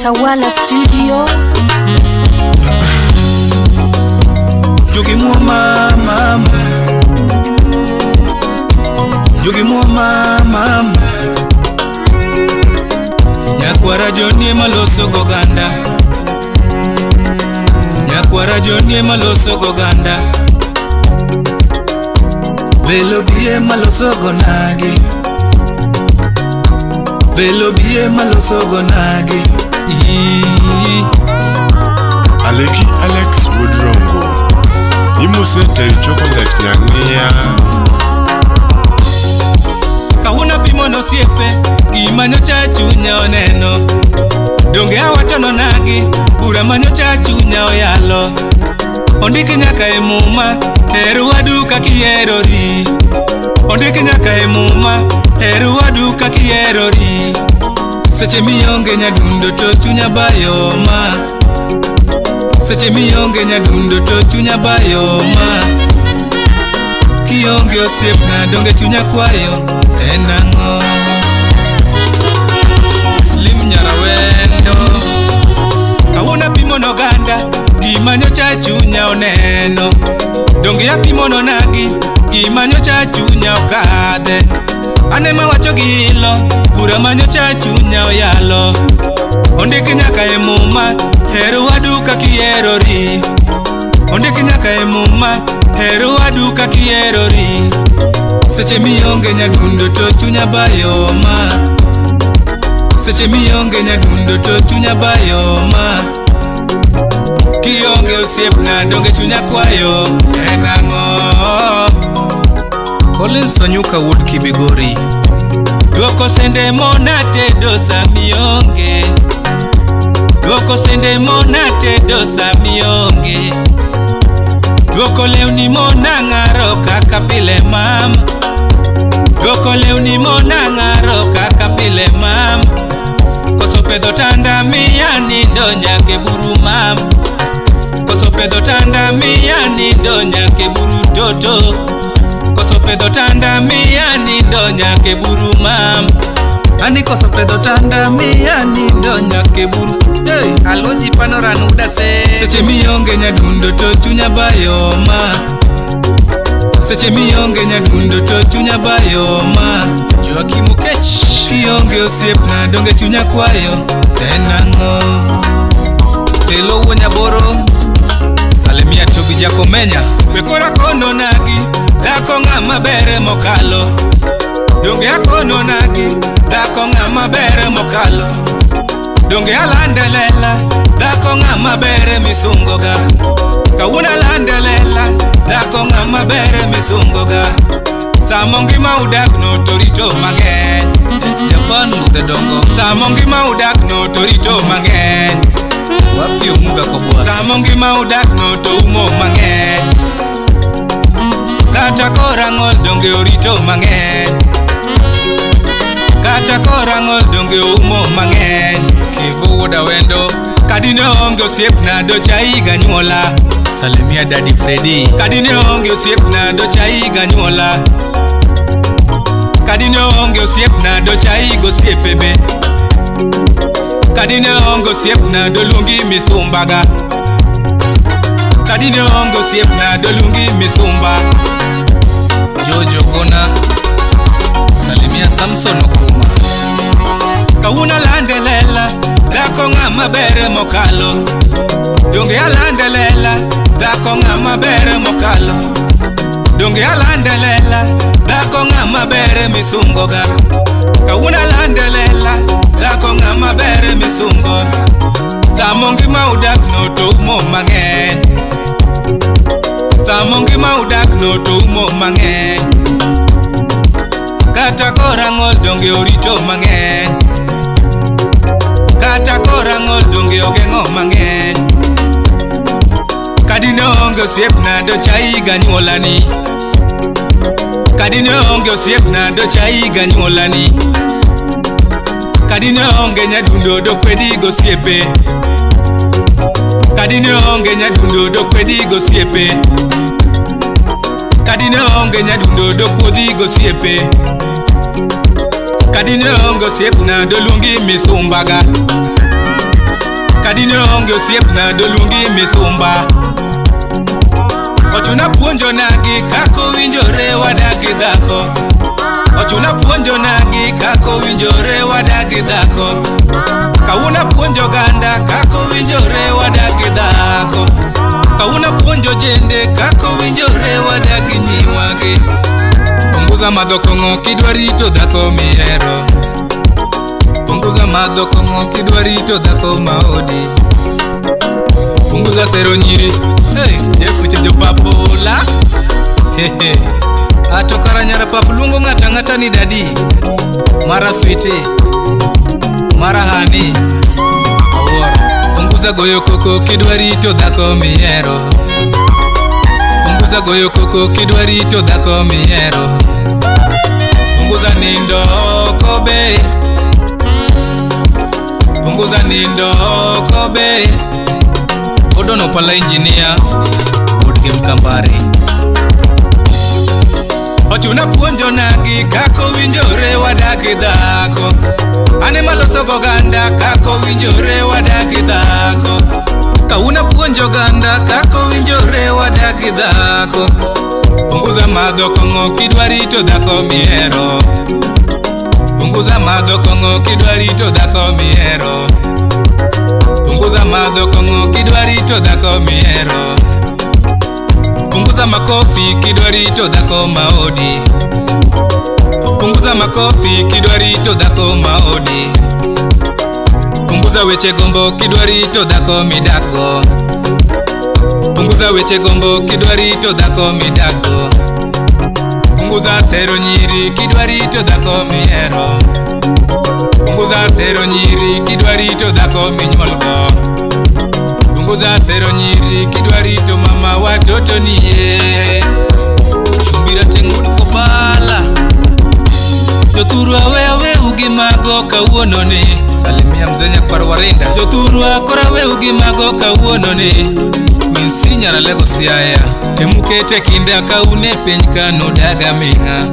Tawala Studio. Yugi mama mama, Yugi mama mama, Nyakwara Johnny maloso goganda, Nyakwara Johnny maloso goganda, Velo bie maloso gonagi, Velo bie maloso gonagi. Aleki Alex Woodrongo Imosete chocolate nyang'ia Kawuna pimono siepe Gimanyo cha chunya oneno Donge awachono nagi Bura manyo cha chunya oyalo Ondiki nyaka emuma Heru waduka kierori Ondiki nyaka emuma Heru waduka kierori Seche mionge nyadundo to chunya bayoma Seche mionge nyadundo to chunya bayoma Kionge osiepna donge chunya kwayo enang'o Lim nyarawendo Kawuna pimono ganda Gimanyo cha chunya oneno Donge ya pimono nagi Gimanyo cha chunya okadhe Anema wacho gilo Bura manyo cha chunya oyalo Ondiki nyaka emuma Heru waduka kierori Ondiki nyaka emuma Heru waduka kierori Seche mionge nyadundo to chunya bayoma Seche mionge nyadundo to chunya bayoma Kionge osiepna donge chunya kwayo enang'o Collins Wanyuka Wood Kibigori Dwoko sende mona tedo sa mionge Dwoko sende mona tedo sa mionge Dwoko lewni mona ng'aro kaka pile mam Dwoko lewni mona ng'aro kaka pile mam Koso pedho tanda miya nindo nyake buru mam Koso pedho tanda miya nindo nyake buru toto Koso pedho tanda miya nindo nyake buru mam Ani koso pedho tanda miya nindo nyake buru Hey, aloji panoran udase Seche mionge nyadundo to chunya bayoma Seche mionge nyadundo to chunya bayoma Joakim Okech Kionge osiepna donge chunya kwayo enang'o Telo Wanyaboro Salemia Tobi Jakomenya Bekora kono nagi Dako ng'ama bere mokalo Donge akono nagi Dako ng'ama bere mokalo Donge alandelela Dako ng'ama bere misungoga Kawuna landelela Dako ng'ama bere misungoga Samongi maudak no torito mang'eny Japan mute dongo Samongi maudak no torito mang'eny Wapi umuga kobwa Samongi maudak no to umo mang'eny Kata korang'ol donge orito mang'eny Kata korang'ol donge umo mang'eny Kivu woda wendo Kadine onge osiepna do chaiga nyuola Salemia Daddy Freddy Kadine onge osiepna do chaiga nyuola Kadine onge osiepna do chaiga osiepebe Kadine onge osiepna do lungi misumbaga Kadine onge osiepna do lungi misumba Jojo Kona Salimia Samson Okuma Kawuna landelela Dako ng'ama bere mokalo Donge alandelela Dako ng'ama bere mokalo Donge alandelela Dako ng'ama bere misungoga Kawuna landelela Dako ng'ama bere misungo Samongi maudak no to umo mang'eny Samongi maudak no to umo mang'eny Kata korang'ol donge orito mang'eny Kata korang'ol donge ogeng'o mang'eny Kadine onge osiepna do chaiga nyuolani Kadine onge osiepna do chaiga nyuolani Kadine onge nyadundo do kwedi gosiepe Kadine onge nyadundo do kwedi gosiepe Kadine onge nyadundo do kwedi gosiepe Kadine onge osiepna do lungi misumbaga Kadini onge osiepna doluongi misumba. Ochuna puonjo nagi kako winjore wadagi dhako. Ochuna puonjo nagi kako winjore wadagi dhako. Kawuna puonjo ganda kako winjore wadagi dhako. Kawuna puonjo jende kako winjore wadagi nyiwagi. Punguza madho kong'o kidwa rito dhako mihero. Punguza madho kong'o kidwa rito dhako maodi. Punguza sero nyiri. Jefuche jopapola. Ato kara nyara pap luongo ng'ata ng'ata ni dadi. Mara sweetie, mara hani. Awuora. Punguza goyo koko kidwa rito dhako mihero. Punguza goyo koko kidwa rito dhako mihero. Punguza nindo kobe. Punguza nindo kobe. Odono pala engineer Odge Mkambari. Ochuna puonjo nagi kako winjore wadagi dhako. Ane maloso go ganda kako winjore wadagi dhako. Kawuna puonjo ganda kako winjore wadagi dhako. Punguza madho kong'o kidwa rito dhako mihero. Punguza madho kong'o kidwa rito dhako mihero. Punguza madho kong'o kidwa rito dhako mihero. Punguza makofi kidwa rito dhako maodi. Punguza makofi kidwa rito dhako maodi. Punguza weche gombo kidwa rito dhako midakgo. Punguza weche gombo kidwa rito dhako midakgo. Punguza sero nyiri kidwa rito dhako mihero. Punguza sero nyiri kidwa rito dhako minyuolgo. Punguza sero nyiri kidwa rito mama watoto niye. Chumbira teng'ud kopala. Jothuru awe ugimago kawuono ni. Salimia mzee Nyakwar Warinda. Jothuru akora ugimago kawuono ni. Quincy nyara Lagos Siaya. Temukete kinde kaune piny kano daga ming'a.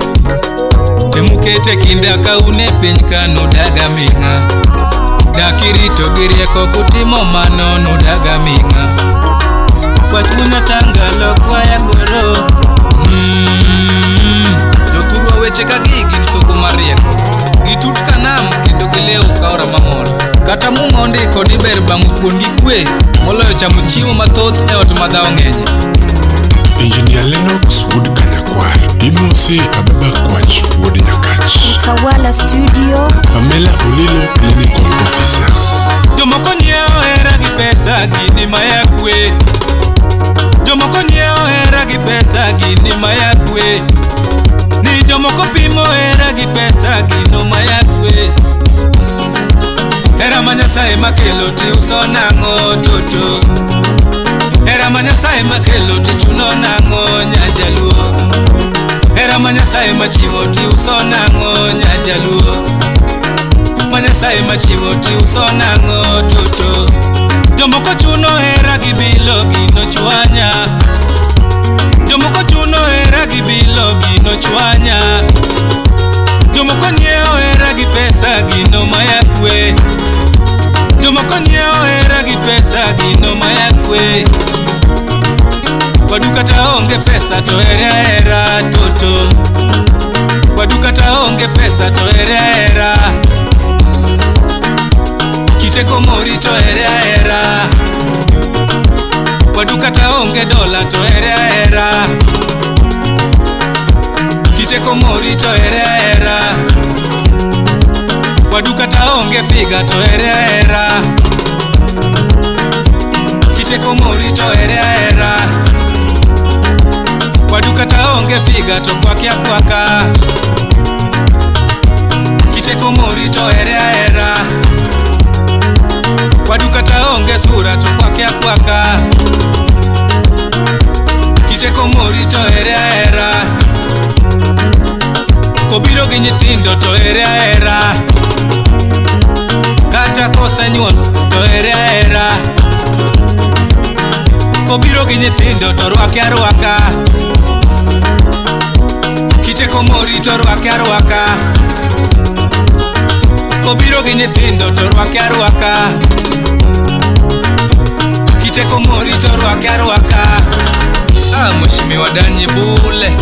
Temukete kinde kaune piny kano daga ming'a. Dakirito girieko kutimo mano no daga ming'a. Kwachuna tangalo kwaya goro. Jothuru weche kagigi msoko marieko. Gitut kanam kendo gileo kaora mamol. Kata mung'o ndiko ni ber bang'o kuon gi kwe. Moloyo chamo chiemo mathoth e ot madhao ng'enye. Engineer Lennox Wood Kanyakwar. Imosi Ababa Kwach Wood Nyakach. Utawala Studio. Pamela Olilo Clinical Officer. Jomoko nyiewo hera gi pesa gini mayakwe. Jomoko nyiewo hera gi pesa gini mayakwe. Ni jomoko pimo hera gi pesa gino mayakwe. Hera ma Nyasaye makelo ti uso nang'o toto. Hera ma Nyasaye makelo ti chuno nang'o nyajaluo. Hera ma Nyasaye machiwo ti uso nang'o nyajaluo. Ma Nyasaye machiwo ti uso nang'o toto. Jomoko chuno hera gi bilo gino chwanya. Jomoko chuno hera gi bilo gino chwanya. Jomoko nyiewo hera gi pesa gino mayakwe. Jomoko nyiewo hera gi pesa gino mayakwe. Kwadu kata onge pesa to hera toto. Kwadu kata onge pesa to hera. Kiteko mori to hera. Kwadu kata onge dola to hera. Kiteko mori to hera. Kwadu kata onge figa to hera. Kiteko mori to hera. Kwadu kata onge figa to kwakia kwaka. Kiteko mori to hera. Kwadu kata onge sura to kwakia kwaka. Kiteko mori to hera. Kobiro gi nyithindo to hera. Kata kosenyuol to hera. Kobiro gi nyithindo to rwake arwaka. Kiteko mori to rwake arwaka. Kobiro gi nyithindo to rwake arwaka. teko mori to rwaka. Mheshimiwa Danyi Bule,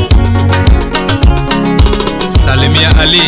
Salimia Ali.